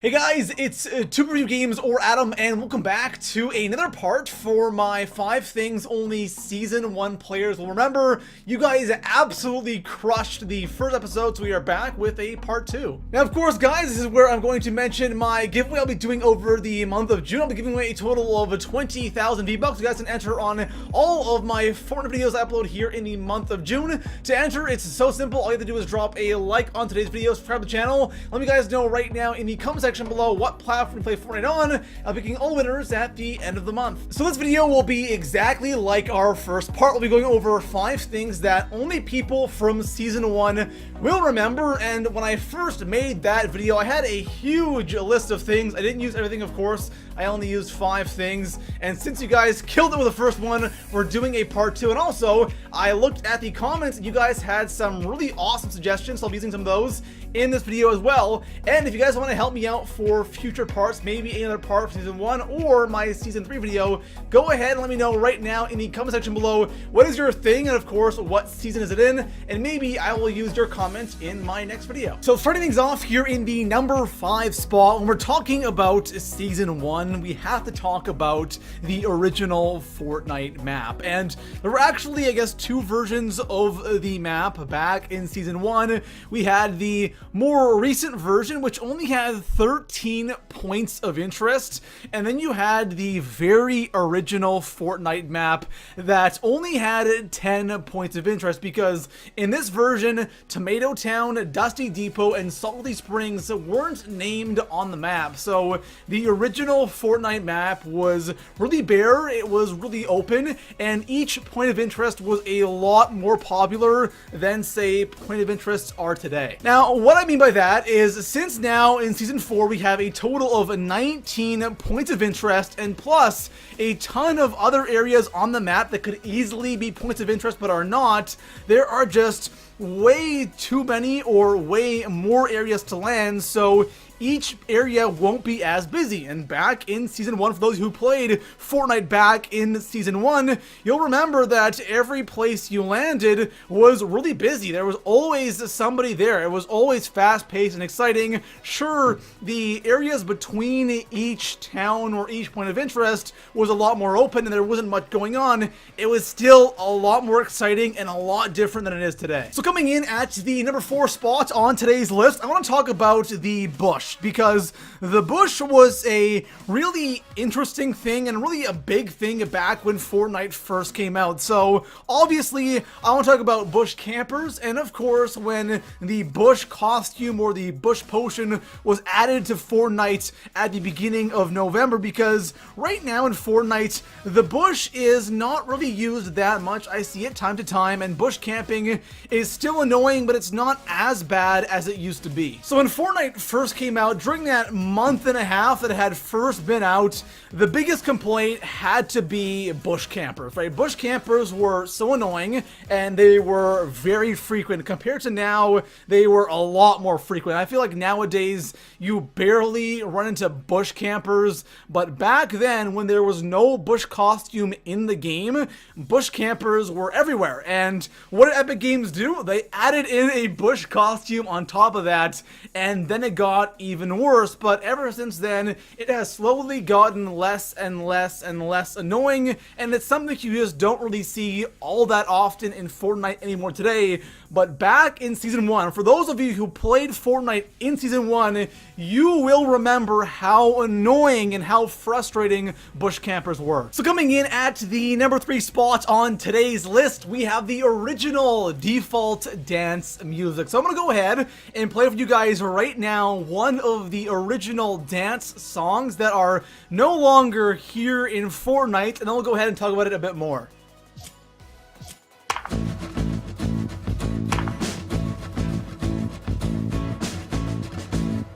Hey guys, it's Tuber Review Games or Adam, and welcome back to another part for my 5 things only Season 1 players will remember. You guys absolutely crushed the first episode, so we are back with a part 2. Now, of course, guys, this is where I'm going to mention my giveaway I'll be doing over the month of June. I'll be giving away a total of 20,000 V-Bucks. You guys can enter on all of my Fortnite videos I upload here in the month of June. To enter, it's so simple. All you have to do is drop a like on today's video, subscribe to the channel. Let me guys know right now in the comment section below what platform you play Fortnite on. I'll be picking all winners at the end of the month. So this video will be exactly like our first part. We'll be going over 5 things that only people from Season 1 will remember. And when I first made that video, I had a huge list of things. I didn't use everything, of course. I only used 5 things. And since you guys killed it with the first one, we're doing a part 2. And also, I looked at the comments and you guys had some really awesome suggestions. So I'll be using some of those in this video as well. And if you guys want to help me out for future parts, maybe another part for Season 1 or my Season 3 video, go ahead and let me know right now in the comment section below what is your thing, and of course what season is it in, and maybe I will use your comments in my next video. So starting things off here in the number 5 spot, when we're talking about Season 1, we have to talk about the original Fortnite map. And there were actually, I guess, 2 versions of the map back in Season 1. We had the more recent version, which only had 13 points of interest, and then you had the very original Fortnite map that only had 10 points of interest, because in this version, Tomato Town, Dusty Depot, and Salty Springs weren't named on the map. So the original Fortnite map was really bare, it was really open, and each point of interest was a lot more popular than, say, point of interests are today. Now, what I mean by that is, since now in Season 4 we have a total of 19 points of interest, and plus a ton of other areas on the map that could easily be points of interest but are not, there are just way too many or way more areas to land, so each area won't be as busy. And back in Season 1, for those who played Fortnite back in Season 1, you'll remember that every place you landed was really busy. There was always somebody there. It was always fast-paced and exciting. Sure, the areas between each town or each point of interest was a lot more open and there wasn't much going on. It was still a lot more exciting and a lot different than it is today. So coming in at the number 4 spot on today's list, I want to talk about the bush, because the bush was a really interesting thing and really a big thing back when Fortnite first came out. So obviously I want to talk about bush campers, and of course when the bush costume or the bush potion was added to Fortnite at the beginning of November, because right now in Fortnite the bush is not really used that much. I see it time to time, and bush camping is still annoying, but it's not as bad as it used to be. So when Fortnite first came out, during that month and a half that it had first been out, the biggest complaint had to be bush campers, right? Bush campers were so annoying, and they were very frequent. Compared to now, they were a lot more frequent. I feel like nowadays you barely run into bush campers, but back then when there was no bush costume in the game, bush campers were everywhere. And what did Epic Games do? They added in a bush costume on top of that, and then it got even worse. But ever since then, it has slowly gotten less and less and less annoying, and it's something you just don't really see all that often in Fortnite anymore today. But back in Season 1, for those of you who played Fortnite in Season 1, you will remember how annoying and how frustrating bush campers were. So coming in at the number 3 spot on today's list, we have the original default dance music. So I'm going to go ahead and play for you guys right now one of the original dance songs that are no longer here in Fortnite, and then we'll go ahead and talk about it a bit more.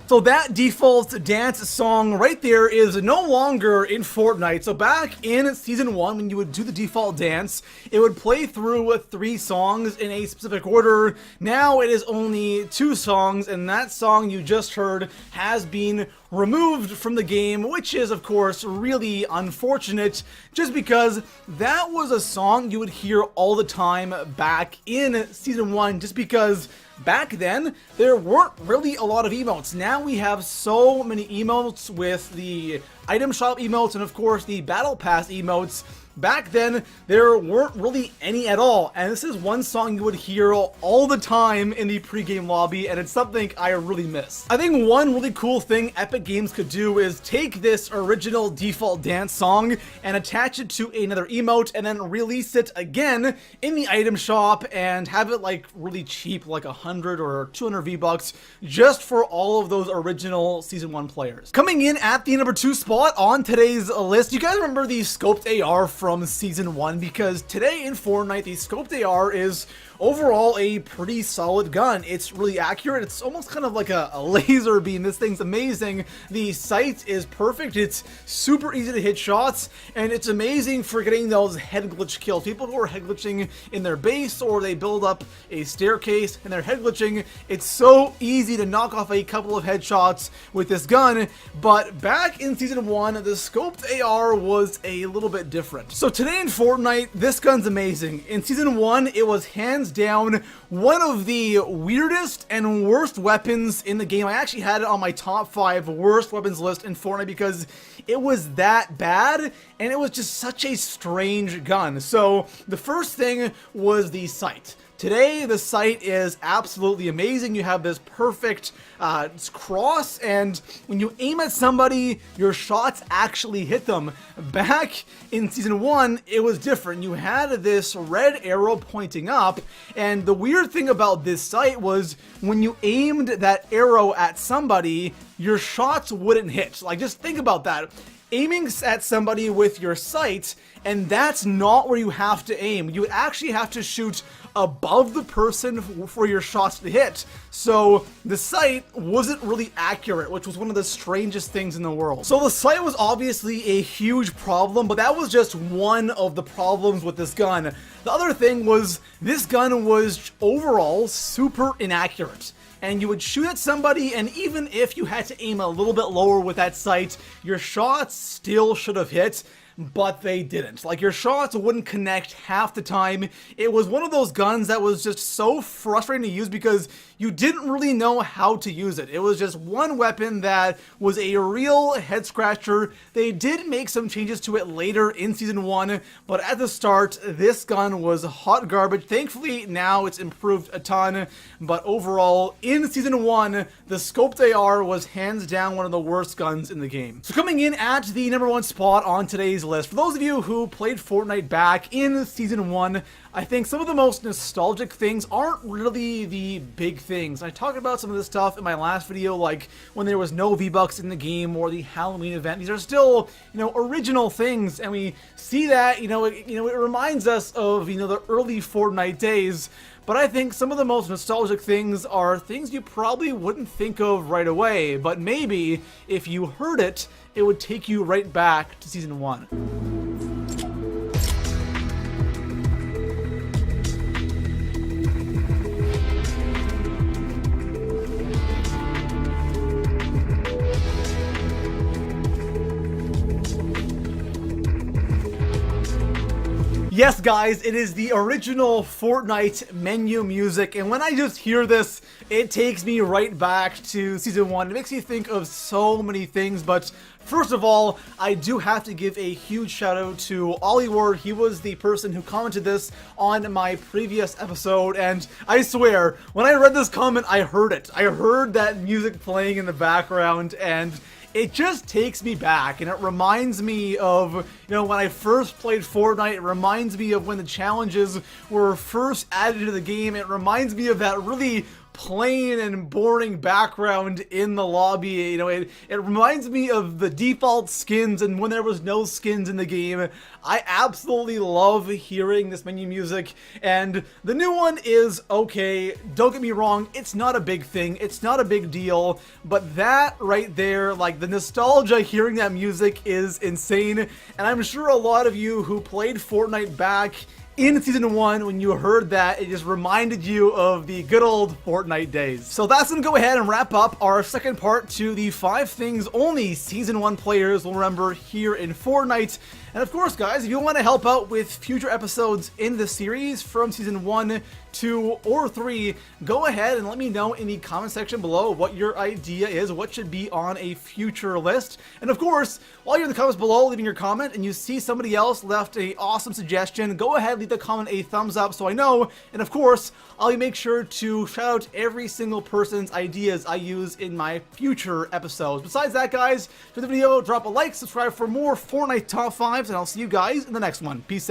So that default dance song right there is no longer in Fortnite. So back in Season 1, when you would do the default dance, it would play through 3 songs in a specific order. Now it is only 2 songs, and that song you just heard has been removed from the game, which is of course really unfortunate, just because that was a song you would hear all the time back in Season 1, just because back then, there weren't really a lot of emotes. Now we have so many emotes with the item shop emotes and of course the battle pass emotes. Back then, there weren't really any at all, and this is one song you would hear all the time in the pregame lobby, and it's something I really miss. I think one really cool thing Epic Games could do is take this original default dance song and attach it to another emote, and then release it again in the item shop and have it like really cheap, like 100 or 200 V-Bucks, just for all of those original Season 1 players. Coming in at the number 2 spot on today's list, you guys remember the scoped AR from Season 1, because today in Fortnite, the scoped AR is overall a pretty solid gun. It's really accurate. It's almost kind of like a laser beam. This thing's amazing. The sight is perfect. It's super easy to hit shots, and it's amazing for getting those head glitch kills. People who are head glitching in their base, or they build up a staircase and they're head glitching, it's so easy to knock off a couple of headshots with this gun. But back in Season 1, the scoped AR was a little bit different. So today in Fortnite, this gun's amazing. In Season 1, it was hands down one of the weirdest and worst weapons in the game. I actually had it on my top 5 worst weapons list in Fortnite because it was that bad and it was just such a strange gun. So the first thing was the sight. Today, the sight is absolutely amazing. You have this perfect cross, and when you aim at somebody, your shots actually hit them. Back in Season 1, it was different. You had this red arrow pointing up, and the weird thing about this sight was when you aimed that arrow at somebody, your shots wouldn't hit. Like, just think about that. Aiming at somebody with your sight, and that's not where you have to aim. You actually have to shoot above the person for your shots to hit. So the sight wasn't really accurate, which was one of the strangest things in the world. So the sight was obviously a huge problem, but that was just one of the problems with this gun. The other thing was this gun was overall super inaccurate. And you would shoot at somebody, and even if you had to aim a little bit lower with that sight, your shots still should have hit, but they didn't. Like, your shots wouldn't connect half the time. It was one of those guns that was just so frustrating to use because you didn't really know how to use it. It was just one weapon that was a real head scratcher. They did make some changes to it later in Season 1, but at the start, this gun was hot garbage. Thankfully, now it's improved a ton, but overall, in Season 1, the scoped AR was hands down one of the worst guns in the game. So coming in at the number 1 spot on today's list, for those of you who played Fortnite back in Season 1, I think some of the most nostalgic things aren't really the big things. I talked about some of this stuff in my last video, like when there was no V-Bucks in the game or the Halloween event. These are still, original things, and we see that, it reminds us of, the early Fortnite days. But I think some of the most nostalgic things are things you probably wouldn't think of right away, but maybe if you heard it, it would take you right back to Season 1. Yes, guys, it is the original Fortnite menu music, and when I just hear this, it takes me right back to Season 1. It makes me think of so many things, but first of all, I do have to give a huge shout out to Ollie Ward. He was the person who commented this on my previous episode, and I swear, when I read this comment, I heard it. I heard that music playing in the background, and it just takes me back, and it reminds me of, when I first played Fortnite. It reminds me of when the challenges were first added to the game. It reminds me of that really plain and boring background in the lobby. It reminds me of the default skins and when there was no skins in the game. I absolutely love hearing this menu music, and the new one is okay. Don't get me wrong, it's not a big thing, it's not a big deal, but that right there, like the nostalgia hearing that music is insane, and I'm sure a lot of you who played Fortnite back in Season 1, when you heard that, it just reminded you of the good old Fortnite days. So that's gonna go ahead and wrap up our second part to the 5 things only Season 1 players will remember here in Fortnite. And of course, guys, if you want to help out with future episodes in the series from Season 1 2, or 3, go ahead and let me know in the comment section below what your idea is, what should be on a future list. And of course, while you're in the comments below leaving your comment and you see somebody else left a awesome suggestion, go ahead, leave the comment a thumbs up so I know. And of course, I'll make sure to shout out every single person's ideas I use in my future episodes. Besides that, guys, for the video, drop a like, subscribe for more Fortnite top 5s, and I'll see you guys in the next one. Peace out.